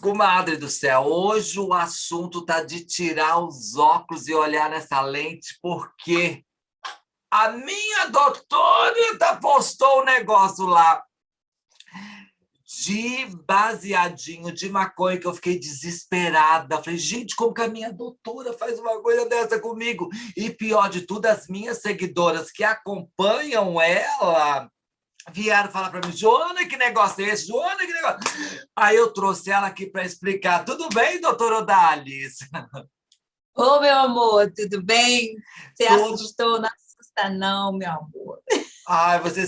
Comadre do céu, hoje o assunto tá de tirar os óculos e olhar nessa lente, porque a minha doutora postou um negócio lá de baseadinho de maconha que eu fiquei desesperada. Falei, gente, como que a minha doutora faz uma coisa dessa comigo? E pior de tudo, as minhas seguidoras que acompanham ela vieram falar para mim, Joana, que negócio é esse? Joana, que negócio... Aí eu trouxe ela aqui para explicar. Tudo bem, doutora Odalis? Ô, meu amor, tudo bem? Você Tudo. assustou? Não assusta não, meu amor. Ai, você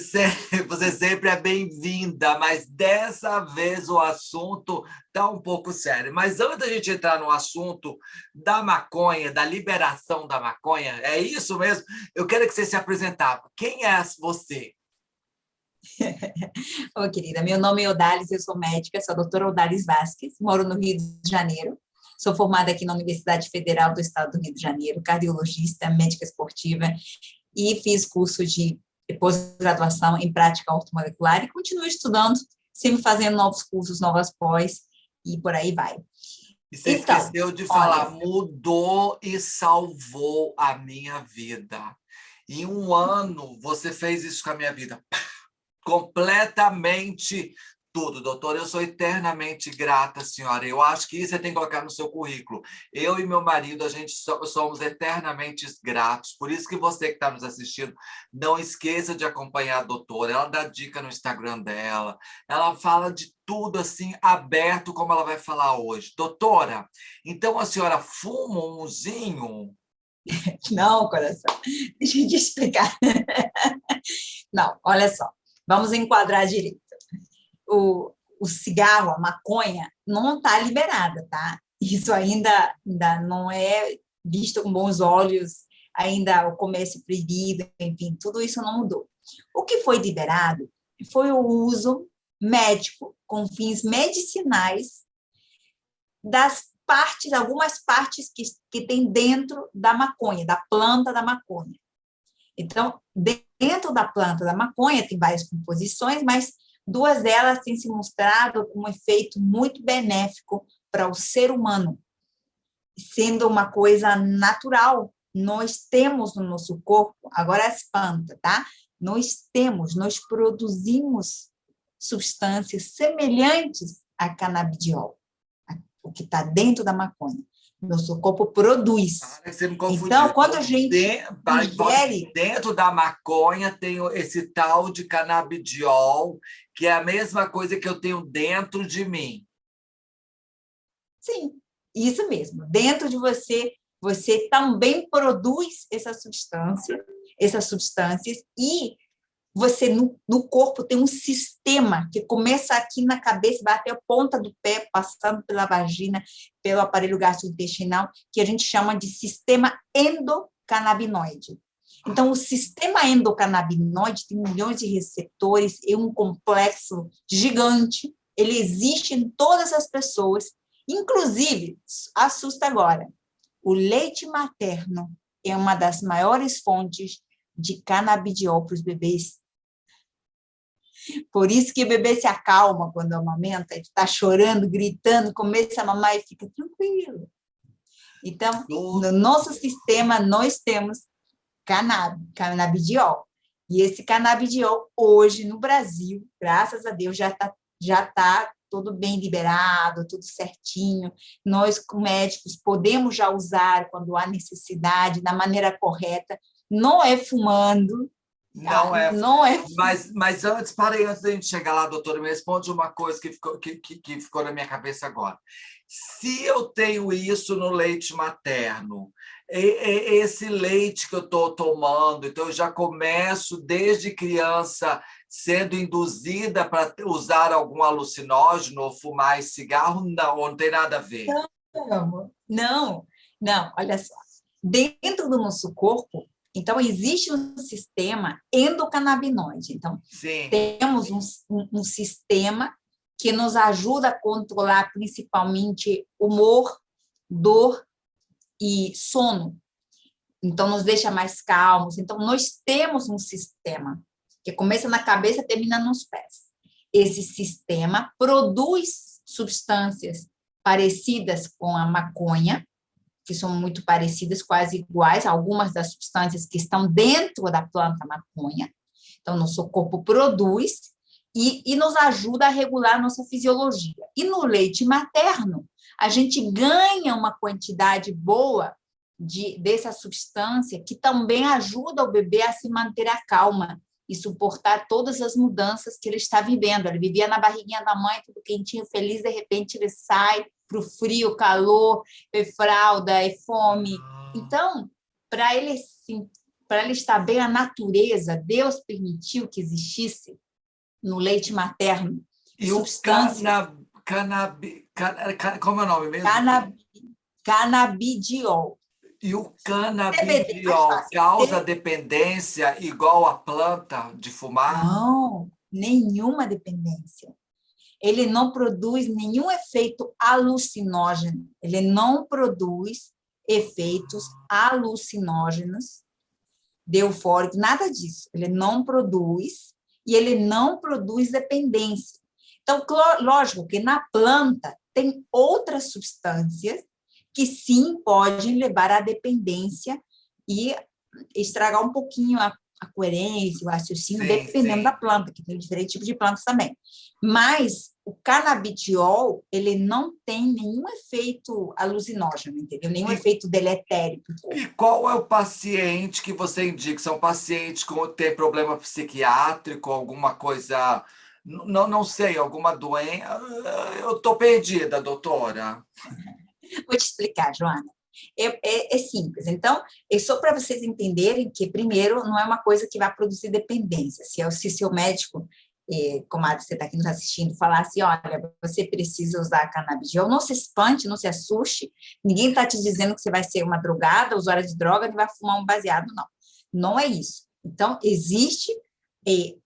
sempre é bem-vinda, mas dessa vez o assunto está um pouco sério. Mas antes da gente entrar no assunto da maconha, da liberação da maconha, é isso mesmo? Eu quero que você se apresentasse. Quem é você? Ô, querida, meu nome é Odalis, eu sou médica, sou a doutora Odalis Vasques, moro no Rio de Janeiro, sou formada aqui na Universidade Federal do Estado do Rio de Janeiro, cardiologista, médica esportiva, e fiz curso de pós-graduação em prática ortomolecular e continuo estudando, sempre fazendo novos cursos, novas pós, e por aí vai. E você Então, esqueceu de falar, olha, mudou e salvou a minha vida. Em um ano, você fez isso com a minha vida. Completamente tudo, doutora. Eu sou eternamente grata, senhora. Eu acho que isso você tem que colocar no seu currículo. Eu e meu marido, a gente somos eternamente gratos. Por isso que você que está nos assistindo, não esqueça de acompanhar a doutora. Ela dá dica no Instagram dela. Ela fala de tudo assim, aberto, como ela vai falar hoje. Doutora, então a senhora fuma umzinho? não, coração, deixa eu te explicar. Não, olha só, vamos enquadrar direito. O cigarro, a maconha, não está liberada, tá? Isso ainda não é visto com bons olhos, ainda o comércio proibido, enfim, tudo isso não mudou. O que foi liberado foi o uso médico, com fins medicinais, das partes, algumas partes que tem dentro da maconha, da planta da maconha. Então, dentro da planta da maconha tem várias composições, mas duas delas têm se mostrado com um efeito muito benéfico para o ser humano, sendo uma coisa natural. Nós temos no nosso corpo, agora espanta, tá? Nós produzimos substâncias semelhantes a canabidiol, o que está dentro da maconha. Nosso corpo produz. Para que você me Então, confundiu. quando Então, a gente ingere, dentro da maconha tem esse tal de canabidiol, que é a mesma coisa que eu tenho dentro de mim. sim, isso mesmo. Dentro de você, você também produz essas substâncias, e você, no corpo, tem um sistema que começa aqui na cabeça, vai até a ponta do pé, passando pela vagina, pelo aparelho gastrointestinal, que a gente chama de sistema endocannabinoide. Então, o sistema endocannabinoide tem milhões de receptores, é um complexo gigante, ele existe em todas as pessoas, inclusive, assusta agora, o leite materno é uma das maiores fontes de canabidiol para os bebês. Por isso que o bebê se acalma quando amamenta, ele está chorando, gritando, começa a mamar e fica tranquilo. Então, no nosso sistema, nós temos canabidiol. E esse canabidiol, hoje, no Brasil, graças a Deus, já tá tudo bem liberado, tudo certinho. Nós, médicos, podemos já usar quando há necessidade, da maneira correta. Não é fumando, Não é. não é... Mas antes, parei, antes da gente chegar lá, doutora, me responde uma coisa que ficou na minha cabeça agora. Se eu tenho isso no leite materno, esse leite que eu estou tomando, então eu já começo desde criança sendo induzida para usar algum alucinógeno ou fumar cigarro? Não tem nada a ver. Não, não, olha só. Dentro do nosso corpo, então, existe um sistema endocannabinoide. Então, Sim. temos um sistema que nos ajuda a controlar principalmente humor, dor e sono. Então, nos deixa mais calmos. Então, nós temos um sistema que começa na cabeça e termina nos pés. Esse sistema produz substâncias parecidas com a maconha, que são muito parecidas, quase iguais, algumas das substâncias que estão dentro da planta maconha. Então, nosso corpo produz e nos ajuda a regular a nossa fisiologia. E no leite materno, a gente ganha uma quantidade boa dessa substância que também ajuda o bebê a se manter a calma e suportar todas as mudanças que ele está vivendo. Ele vivia na barriguinha da mãe, tudo quentinho, feliz, de repente ele sai para o frio, calor, é fralda, é fome. Então, para ele, assim, para ele estar bem, a natureza, Deus permitiu que existisse no leite materno E o substâncias... como é o nome mesmo? Canabidiol. E o CBD, mais canabidiol fácil. causa dependência igual a planta de fumar? Não, nenhuma dependência. Ele não produz nenhum efeito alucinógeno. Ele não produz efeitos alucinógenos, de eufóricos, nada disso. Ele não produz e ele não produz dependência. Então, lógico que na planta tem outras substâncias que sim podem levar à dependência e estragar um pouquinho a coerência, o raciocínio, Sim, dependendo da sim. planta, que tem diferentes tipos de plantas também. Mas o canabidiol, ele não tem nenhum efeito alucinógeno, entendeu? Nenhum E, efeito deletério para o corpo. e qual é o paciente que você indica? São pacientes que têm problema psiquiátrico, alguma coisa, não sei, alguma doença? Eu estou perdida, doutora. Vou te explicar, Joana. É simples. Então, é só para vocês entenderem que, primeiro, não é uma coisa que vai produzir dependência. Se seu médico, comadre, você está aqui nos assistindo, falar assim, olha, você precisa usar canabidiol, não se espante, não se assuste, ninguém está te dizendo que você vai ser uma drogada, usuária de droga, que vai fumar um baseado, não. Não é isso. Então, existe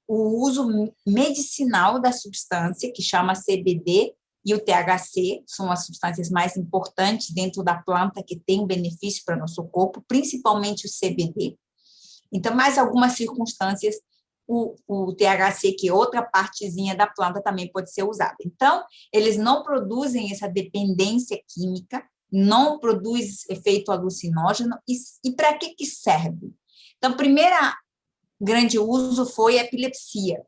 o uso medicinal da substância, que chama CBD, e o THC são as substâncias mais importantes dentro da planta que tem benefício para o nosso corpo, principalmente o CBD. Então, mais algumas circunstâncias, o THC, que é outra partezinha da planta, também pode ser usado. Então, eles não produzem essa dependência química, não produz efeito alucinógeno, e para que serve? Então, o primeiro grande uso foi a epilepsia.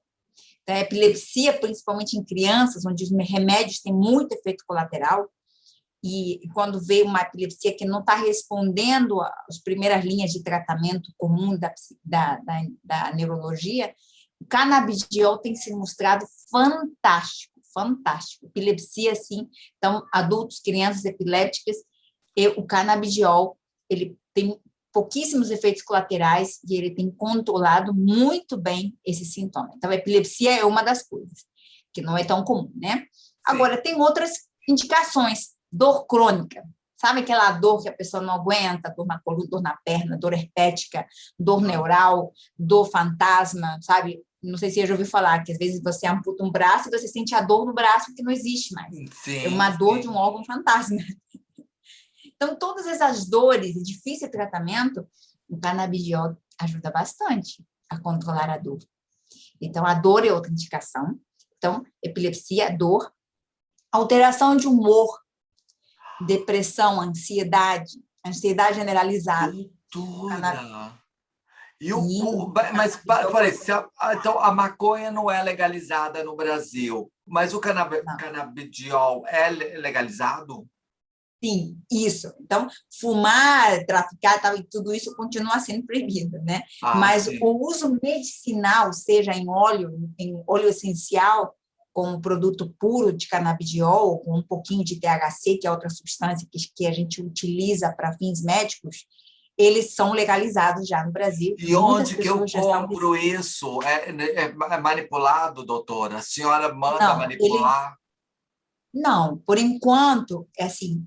A epilepsia, principalmente em crianças, onde os remédios têm muito efeito colateral, e quando vê uma epilepsia que não está respondendo às primeiras linhas de tratamento comum da neurologia, o canabidiol tem se mostrado fantástico, fantástico. Epilepsia, assim, então, adultos, crianças epilépticas, e o canabidiol, ele tem pouquíssimos efeitos colaterais e ele tem controlado muito bem esse sintoma. Então, a epilepsia é uma das coisas, que não é tão comum, né? Sim. Agora, tem outras indicações. Dor crônica, sabe aquela dor que a pessoa não aguenta, dor na coluna, dor na perna, dor herpética, dor neural, dor fantasma, sabe? Não sei se você já ouviu falar que às vezes você amputa um braço e você sente a dor no braço que não existe mais. É Sim, uma dor de um sim. órgão fantasma. Então, todas essas dores e difícil tratamento, o canabidiol ajuda bastante a controlar a dor. Então, a dor é outra indicação. Então, epilepsia, dor, alteração de humor, depressão, ansiedade generalizada. Doutora. Sim, Mas, peraí, então a maconha não é legalizada no Brasil, mas o não. canabidiol é legalizado? Sim, isso. Então, fumar, traficar tal, e tudo isso continua sendo proibido, né? Ah, Mas sim. o uso medicinal, seja em óleo essencial, com produto puro de canabidiol, com um pouquinho de THC, que é outra substância que a gente utiliza para fins médicos, eles são legalizados já no Brasil. E Muitas onde que eu pessoas já estão... compro isso? É manipulado, doutora? A senhora manda Não, ele manipular? não, por enquanto, é assim,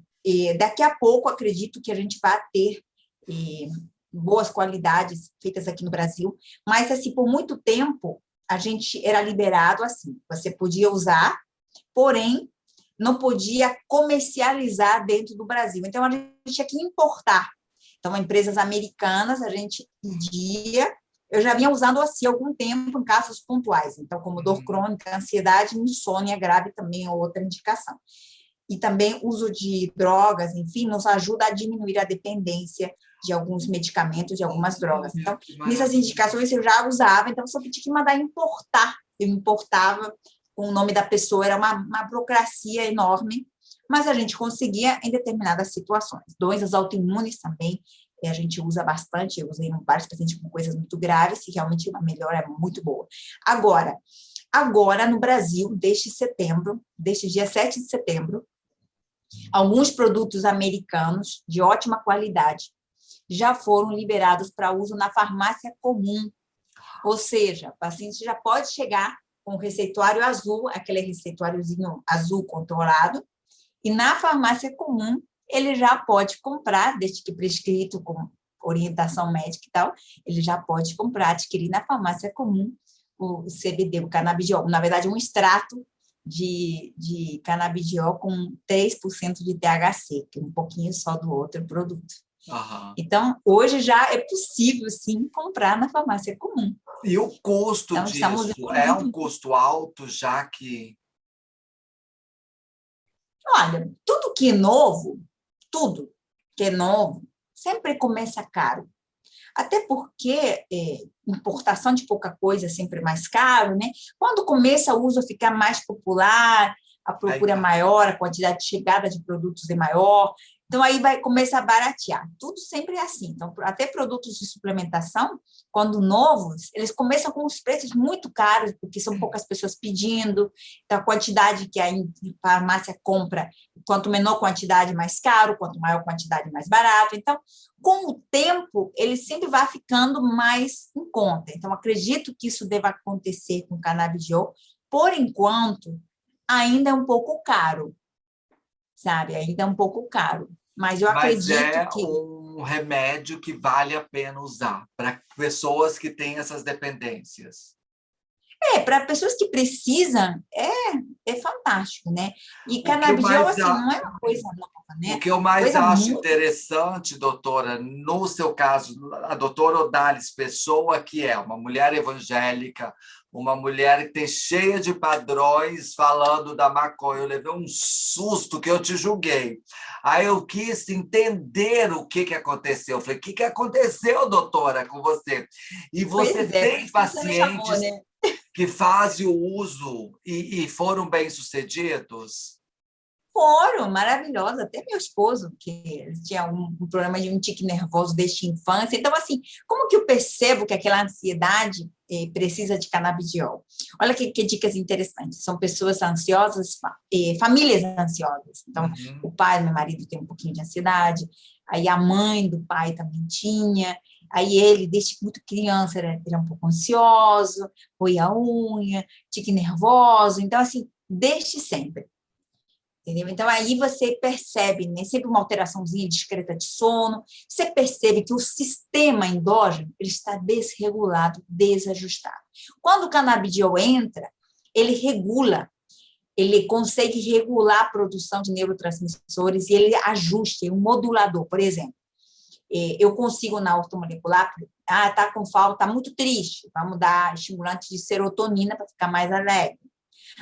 daqui a pouco acredito que a gente vai ter boas qualidades feitas aqui no Brasil, mas assim, por muito tempo a gente era liberado assim, você podia usar, porém não podia comercializar dentro do Brasil. Então a gente tinha que importar. Então, empresas americanas, a gente pedia, eu já vinha usando assim há algum tempo em casos pontuais, então, como dor crônica, ansiedade, insônia grave também é outra indicação. e também uso de drogas, enfim, nos ajuda a diminuir a dependência de alguns medicamentos, de algumas drogas. Olha, Então, que nessas maravilha. indicações eu já usava, então só que tinha que mandar importar. Eu importava com o nome da pessoa, era uma burocracia enorme, mas a gente conseguia em determinadas situações. Doenças autoimunes também, a gente usa bastante, eu usei em vários pacientes com coisas muito graves, e realmente a melhora é muito boa. Agora, no Brasil, desde setembro, desde dia 7 de setembro, alguns produtos americanos de ótima qualidade já foram liberados para uso na farmácia comum. Ou seja, o paciente já pode chegar com o receituário azul, aquele receituáriozinho azul controlado, e na farmácia comum ele já pode comprar, desde que prescrito com orientação médica e tal, ele já pode comprar, adquirir na farmácia comum o CBD, o canabidiol. Na verdade, um extrato de canabidiol com 3% de THC, que é um pouquinho só do outro produto. Aham. Então, hoje já é possível, sim, comprar na farmácia comum. E o custo Então, estamos disso é um evoluindo. custo alto, já que... Olha, tudo que é novo, sempre começa caro. Até porque importação de pouca coisa é sempre mais caro, né? Quando começa o uso a ficar mais popular, a Aí procura é tá. maior, a quantidade de chegada de produtos é maior, então aí vai começar a baratear. Tudo sempre é assim. Então, até produtos de suplementação, quando novos, eles começam com os preços muito caros, porque são poucas pessoas pedindo, então a quantidade que a farmácia compra, quanto menor quantidade, mais caro, quanto maior quantidade, mais barato. Então, com o tempo, ele sempre vai ficando mais em conta. Então, acredito que isso deva acontecer com o canabidiol. Por enquanto, ainda é um pouco caro, sabe? Ainda é um pouco caro. Mas eu Mas acredito é que um remédio que vale a pena usar para pessoas que têm essas dependências. para pessoas que precisam, é fantástico, né? E O que eu canabidiol, mais, assim, não é uma coisa nova, o né? que eu mais Coisa acho muito... interessante, doutora, no seu caso, a doutora Odalis Pessoa, que é uma mulher evangélica, uma mulher que tem cheia de padrões falando da maconha. Eu levei um susto que eu te julguei. Aí eu quis entender o que aconteceu. Eu falei, o que aconteceu, doutora, com você? E você Pois é, por tem isso que você me chamou, pacientes né? que fazem o uso e foram bem-sucedidos? Foram maravilhosos, até meu esposo, que ele tinha um problema de um tique nervoso desde a infância. Então, assim, como que eu percebo que aquela ansiedade precisa de canabidiol? Olha que dicas interessantes. São pessoas ansiosas, famílias ansiosas. Então, o Uhum. pai, meu marido, tem um pouquinho de ansiedade, aí a mãe do pai também tinha, aí ele, desde muito criança, era um pouco ansioso, roía a unha, tique nervoso. Então, assim, desde sempre. Entendeu? Então, aí você percebe, né, sempre uma alteraçãozinha discreta de sono, você percebe que o sistema endógeno ele está desregulado, desajustado. Quando o canabidiol entra, ele regula, ele consegue regular a produção de neurotransmissores e ele ajusta, é um modulador, por exemplo. Eu consigo na ortomolecular, tá com falta, tá muito triste, vamos dar estimulante de serotonina para ficar mais alegre.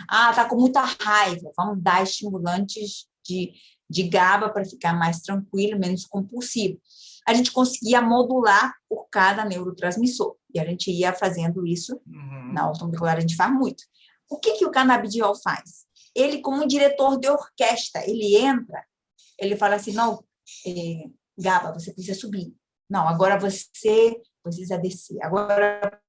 Tá com muita raiva, vamos dar estimulantes de GABA para ficar mais tranquilo, menos compulsivo. A gente conseguia modular por cada neurotransmissor, e a gente ia fazendo isso, na Uhum. ortomolecular a gente faz muito. O que o canabidiol faz? Ele, como um diretor de orquestra, ele entra, ele fala assim, não, GABA, você precisa subir. Não, agora você precisa descer. Agora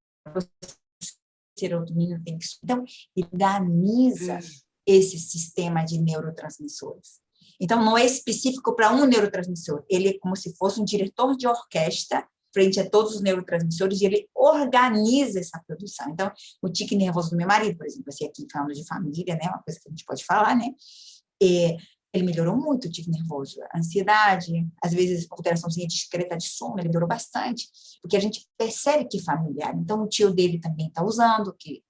serotonina tem que... Então, ele organiza esse sistema de neurotransmissores. Então, não é específico para um neurotransmissor, ele é como se fosse um diretor de orquestra frente a todos os neurotransmissores e ele organiza essa produção. Então, o tique nervoso do meu marido, por exemplo, você aqui falando de família, né, uma coisa que a gente pode falar, né, ele melhorou muito o tique nervoso, a ansiedade, às vezes alteraçãozinha discreta de sono, ele melhorou bastante, porque a gente percebe que é familiar. Então, o tio dele também está usando, que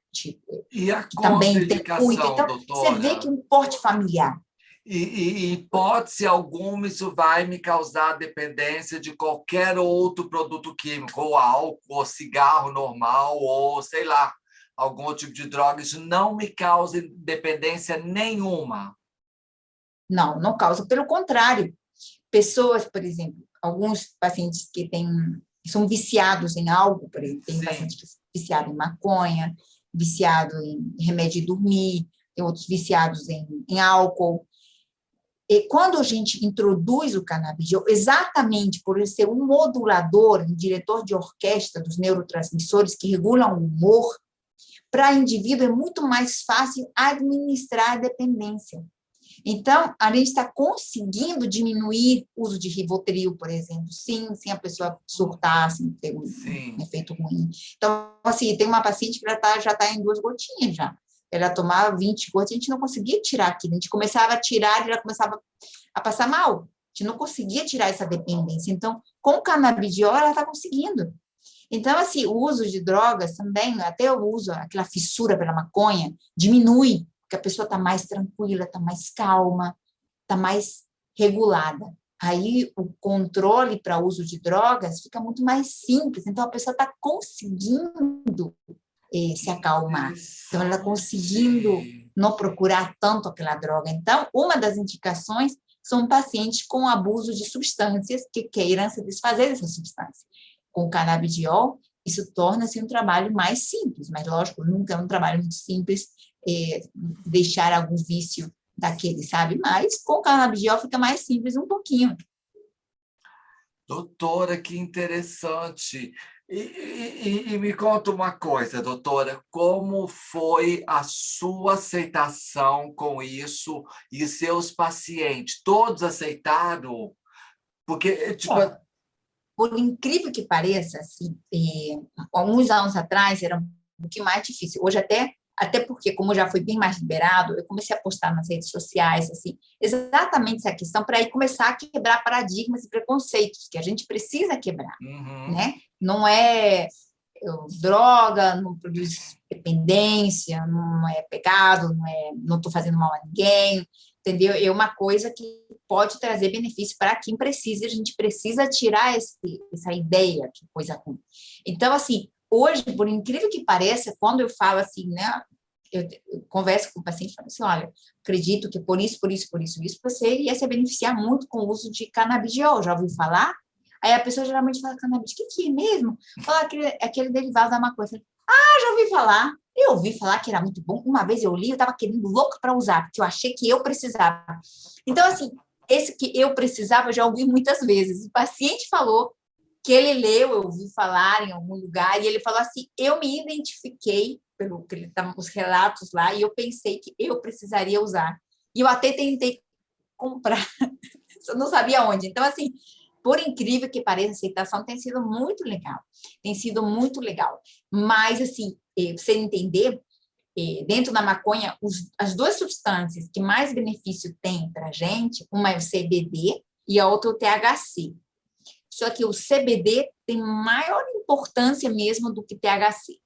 E a também tem muito. contraindicação, Então, você vê que é doutora? um porte familiar. Em hipótese alguma, isso vai me causar dependência de qualquer outro produto químico, ou álcool, ou cigarro normal, ou sei lá, algum tipo de droga. Isso não me causa dependência nenhuma. Não, não causa. Pelo contrário, pessoas, por exemplo, alguns pacientes que são viciados em algo, por exemplo, tem Sim. paciente viciado em maconha, viciado em remédio de dormir, tem outros viciados em álcool. E quando a gente introduz o canabidiol, exatamente por ele ser um modulador, um diretor de orquestra dos neurotransmissores que regulam o humor, para indivíduo é muito mais fácil administrar a dependência. Então, a gente está conseguindo diminuir o uso de Rivotril, por exemplo, sim, sem a pessoa surtar, sem ter um efeito ruim. Então, assim, tem uma paciente que já tá em 2 gotinhas já. Ela tomava 20 gotas, a gente não conseguia tirar aquilo. A gente começava a tirar e ela começava a passar mal. A gente não conseguia tirar essa dependência. Então, com o canabidiol, ela está conseguindo. Então, assim, o uso de drogas também, até o uso, aquela fissura pela maconha, diminui, porque a pessoa está mais tranquila, está mais calma, está mais regulada. Aí, o controle para uso de drogas fica muito mais simples. Então, a pessoa está conseguindo se acalmar. Então, ela está conseguindo não procurar tanto aquela droga. Então, uma das indicações são pacientes com abuso de substâncias que queiram se desfazer dessa substância. Com o canabidiol, isso torna-se um trabalho mais simples, mas, lógico, nunca é um trabalho muito simples deixar algum vício daquele, sabe? Mas com o canabidiol fica mais simples um pouquinho. Doutora, que interessante. E me conta uma coisa, doutora, como foi a sua aceitação com isso e seus pacientes? Todos aceitaram? Porque, tipo, por incrível que pareça, assim, alguns anos atrás era um pouquinho mais difícil. Hoje até porque, como já foi bem mais liberado, eu comecei a postar nas redes sociais, assim, exatamente essa questão, para aí começar a quebrar paradigmas e preconceitos, que a gente precisa quebrar, né? Não é droga, não produz dependência, não é pecado, não estou fazendo mal a ninguém, entendeu? É uma coisa que pode trazer benefício para quem precisa, a gente precisa tirar essa ideia que coisa ruim. Então, assim, hoje, por incrível que pareça, quando eu falo assim, né, eu converso com o paciente e falo assim, olha, acredito que por isso, você ia se beneficiar muito com o uso de canabidiol, já ouviu falar? Aí a pessoa geralmente fala, cannabis, o que é mesmo? Fala aquele derivado da maconha. Já ouvi falar. Eu ouvi falar que era muito bom. Uma vez eu li, eu estava querendo louco para usar, porque eu achei que eu precisava. Então, assim, esse que eu precisava, eu já ouvi muitas vezes. O paciente falou que ele leu, eu ouvi falar em algum lugar, e ele falou assim, eu me identifiquei pelo que ele tá, os relatos lá, e eu pensei que eu precisaria usar. E eu até tentei comprar, eu não sabia onde. Então, assim, por incrível que pareça, a aceitação tem sido muito legal. Tem sido muito legal. Mas, assim, você entender, dentro da maconha, as 2 substâncias que mais benefício tem para a gente, uma é o CBD e a outra é o THC. Só que o CBD tem maior importância mesmo do que o THC.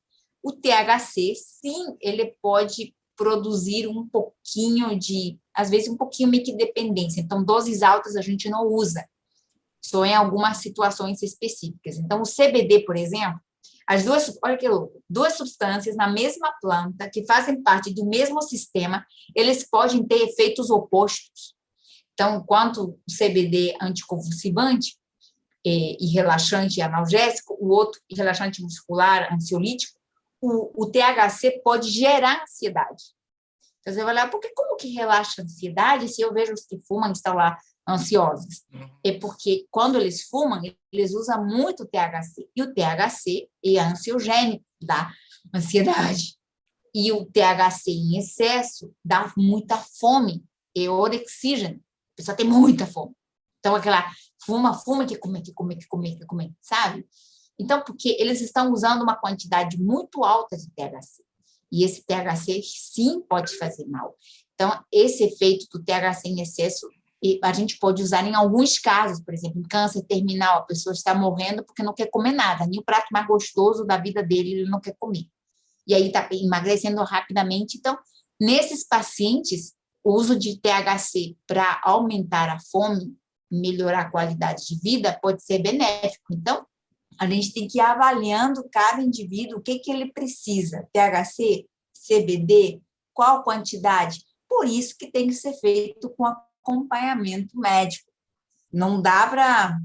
O THC, sim, ele pode produzir um pouquinho às vezes um pouquinho meio que dependência. Então, doses altas a gente não usa, só em algumas situações específicas. Então, o CBD, por exemplo, olha que louco, 2 substâncias na mesma planta, que fazem parte do mesmo sistema, eles podem ter efeitos opostos. Então, enquanto o CBD é anticonvulsivante e relaxante e analgésico, o outro relaxante muscular, ansiolítico, o THC pode gerar ansiedade. Então, você vai olhar, porque como que relaxa a ansiedade se eu vejo os que fumam estão lá ansiosos? É porque quando eles fumam, eles usam muito THC. E o THC é ansiogênico, dá ansiedade. E o THC em excesso dá muita fome, é orexígeno. A pessoa tem muita fome. Então, aquela fuma, que come, sabe? Então, porque eles estão usando uma quantidade muito alta de THC. E esse THC, sim, pode fazer mal. Então, esse efeito do THC em excesso, a gente pode usar em alguns casos, por exemplo, em câncer terminal, a pessoa está morrendo porque não quer comer nada, nem o prato mais gostoso da vida dele ele não quer comer. E aí está emagrecendo rapidamente. Então, nesses pacientes, o uso de THC para aumentar a fome, melhorar a qualidade de vida, pode ser benéfico. Então, a gente tem que ir avaliando cada indivíduo, o que ele precisa, THC, CBD, qual quantidade. Por isso que tem que ser feito com acompanhamento médico. Não dá para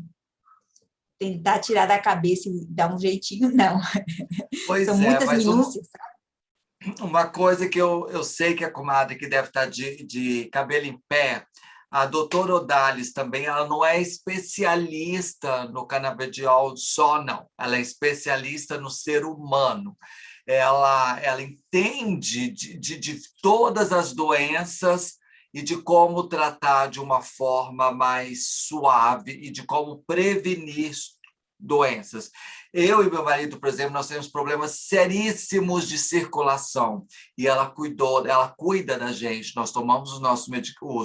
tentar tirar da cabeça e dar um jeitinho, não. São Pois é, muitas mas minúcias. uma coisa que eu sei que a comadre que deve estar de cabelo em pé, a doutora Odalis também, ela não é especialista no canabidiol só, não. Ela é especialista no ser humano. Ela entende de todas as doenças e de como tratar de uma forma mais suave e de como prevenir doenças. Eu e meu marido, por exemplo, nós temos problemas seríssimos de circulação e ela cuida da gente. Nós tomamos os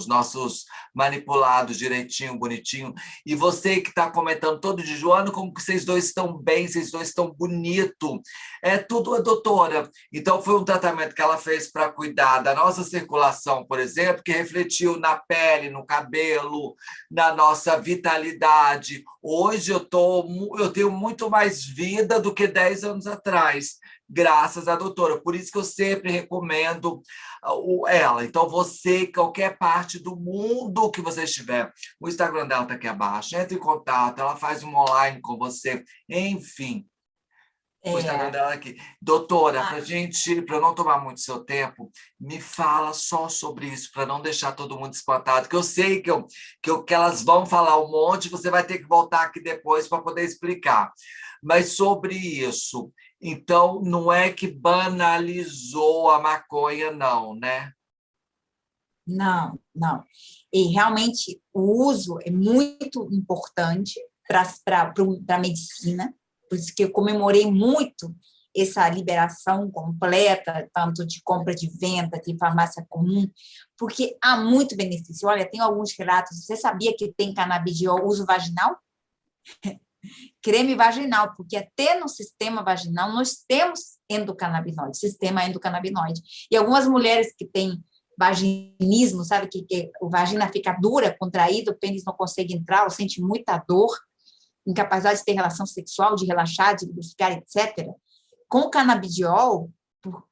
nossos manipulados direitinho, bonitinho. E você que está comentando todo de Joana, como que vocês dois estão bem, vocês dois estão bonito. É tudo a doutora. Então foi um tratamento que ela fez para cuidar da nossa circulação, por exemplo, que refletiu na pele, no cabelo, na nossa vitalidade. Hoje eu tenho muito mais vida do que 10 anos atrás, graças à doutora. Por isso que eu sempre recomendo ela. Então, você, qualquer parte do mundo que você estiver, o Instagram dela está aqui abaixo, entre em contato, ela faz um online com você, enfim. O Instagram dela aqui. Doutora, para eu não tomar muito seu tempo, me fala só sobre isso, para não deixar todo mundo espantado, que eu sei que elas vão falar um monte, você vai ter que voltar aqui depois para poder explicar. Mas sobre isso, então, não é que banalizou a maconha, não, né? Não, não. E realmente o uso é muito importante para a medicina, por isso que eu comemorei muito essa liberação completa, tanto de compra de venda, de farmácia comum, porque há muito benefício. Olha, tem alguns relatos, você sabia que tem canabidiol uso vaginal? Creme vaginal, porque até no sistema vaginal nós temos endocannabinoide, sistema endocannabinoide. E algumas mulheres que têm vaginismo, sabe, que a vagina fica dura, contraída, o pênis não consegue entrar, ou sente muita dor, incapacidade de ter relação sexual, de relaxar, de lubrificar, etc. Com o canabidiol,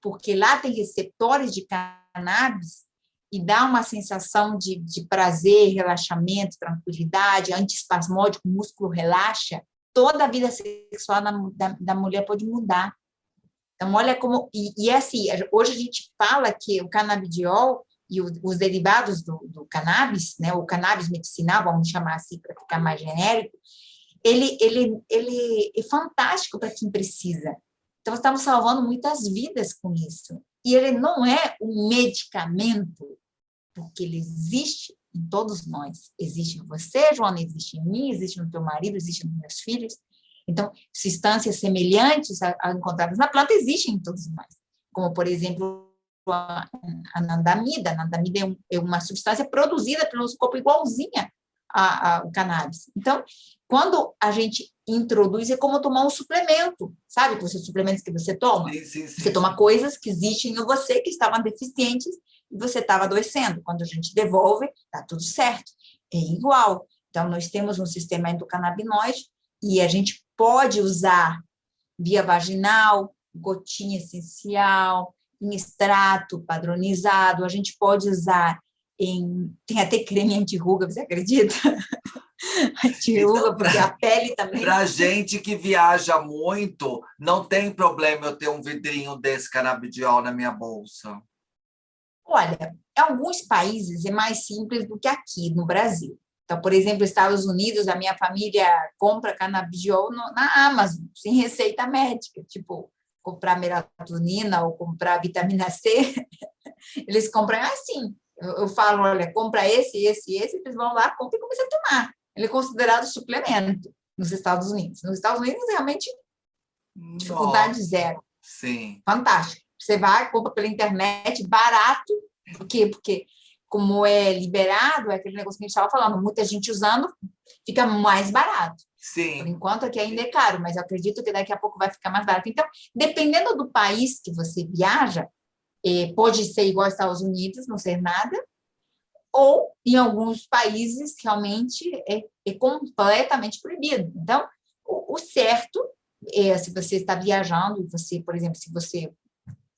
porque lá tem receptores de cannabis, e dá uma sensação de prazer, relaxamento, tranquilidade, antiespasmódico, o músculo relaxa, toda a vida sexual da mulher pode mudar. Então, olha como... E assim, hoje a gente fala que o canabidiol e os derivados do cannabis, né, o cannabis medicinal, vamos chamar assim para ficar mais genérico, ele é fantástico para quem precisa. Então, estamos salvando muitas vidas com isso. E ele não é um medicamento, porque ele existe em todos nós. Existe em você, Joana, existe em mim, existe no teu marido, existe nos meus filhos. Então, substâncias semelhantes a encontradas na planta existem em todos nós. Como, por exemplo, a anandamida. A anandamida é uma substância produzida pelo nosso corpo igualzinha ao cannabis. Então, quando a gente introduz, é como tomar um suplemento, sabe? Os suplementos que você toma. Sim, Você toma coisas que existem em você, que estavam deficientes, e você estava adoecendo. Quando a gente devolve, está tudo certo. É igual. Então, nós temos um sistema endocannabinoide e a gente pode usar via vaginal, gotinha essencial, em extrato padronizado, a gente pode usar tem até creme anti-ruga, você acredita? Anti-ruga, Então, porque a pele também... para gente que viaja muito, não tem problema eu ter um vidrinho desse canabidiol na minha bolsa. Olha, em alguns países é mais simples do que aqui no Brasil. Então, por exemplo, Estados Unidos, a minha família compra canabidiol na Amazon, sem receita médica, tipo, comprar melatonina ou comprar vitamina C, eles compram assim. Eu falo, olha, compra esse, eles vão lá, compram e começam a tomar. Ele é considerado suplemento nos Estados Unidos. Nos Estados Unidos, realmente, dificuldade zero. Sim. Fantástico. Você vai, compra pela internet, barato. Por quê? Porque, como é liberado, é aquele negócio que a gente estava falando, muita gente usando, fica mais barato. Sim. Por enquanto, aqui ainda é caro, mas eu acredito que daqui a pouco vai ficar mais barato. Então, dependendo do país que você viaja, pode ser igual aos Estados Unidos, não ser nada, ou em alguns países realmente é completamente proibido. Então, o certo é, se você está viajando, você, por exemplo, se você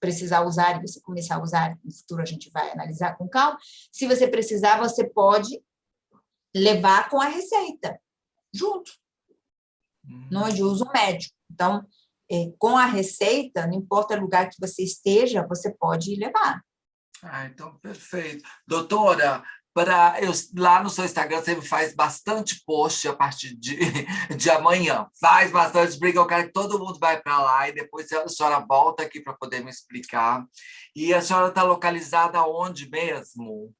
precisar usar e você começar a usar, no futuro a gente vai analisar com calma. Se você precisar, você pode levar com a receita, junto, não é de uso médico. Então, com a receita, não importa o lugar que você esteja, você pode levar. Ah, então, perfeito. Doutora, lá no seu Instagram você me faz bastante post a partir de amanhã. Faz bastante, porque eu quero que todo mundo vai para lá e depois a senhora volta aqui para poder me explicar. E a senhora está localizada onde mesmo?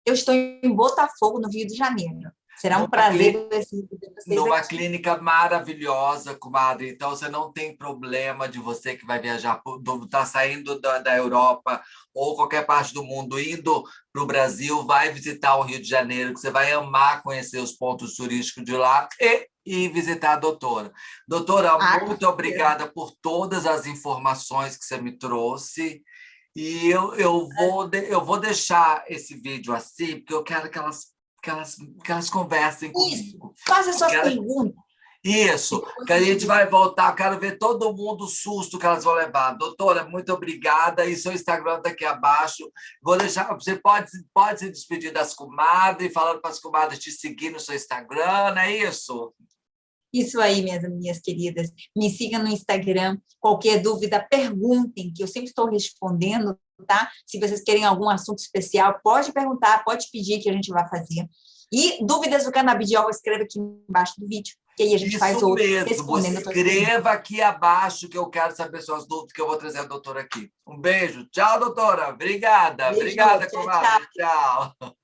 Eu estou em Botafogo, no Rio de Janeiro. Será um prazer receber vocês numa aqui. clínica maravilhosa, comadre. Então, você não tem problema de você que vai viajar, está saindo da Europa ou qualquer parte do mundo, indo para o Brasil, vai visitar o Rio de Janeiro, que você vai amar conhecer os pontos turísticos de lá e visitar a doutora. Doutora, muito obrigada por todas as informações que você me trouxe. E eu vou deixar esse vídeo assim, porque eu quero que elas conversem comigo. Isso, faça suas perguntas. Isso, que a gente vai voltar, quero ver todo mundo o susto que elas vão levar. Doutora, muito obrigada, e seu Instagram está aqui abaixo. Vou deixar, você pode se despedir das comadres, falando para as comadres te seguir no seu Instagram, não é isso? Isso aí, minhas queridas. Me sigam no Instagram. Qualquer dúvida, perguntem, que eu sempre estou respondendo, tá? Se vocês querem algum assunto especial, pode perguntar, pode pedir que a gente vai fazer. E dúvidas do canabidiol, escreva aqui embaixo do vídeo, que aí a gente faz outro. Isso mesmo, escreva aqui abaixo que eu quero saber suas dúvidas, que eu vou trazer a doutora aqui. Um beijo. Tchau, doutora. Obrigada. Beijo, Obrigada, tchau, comadre. Tchau.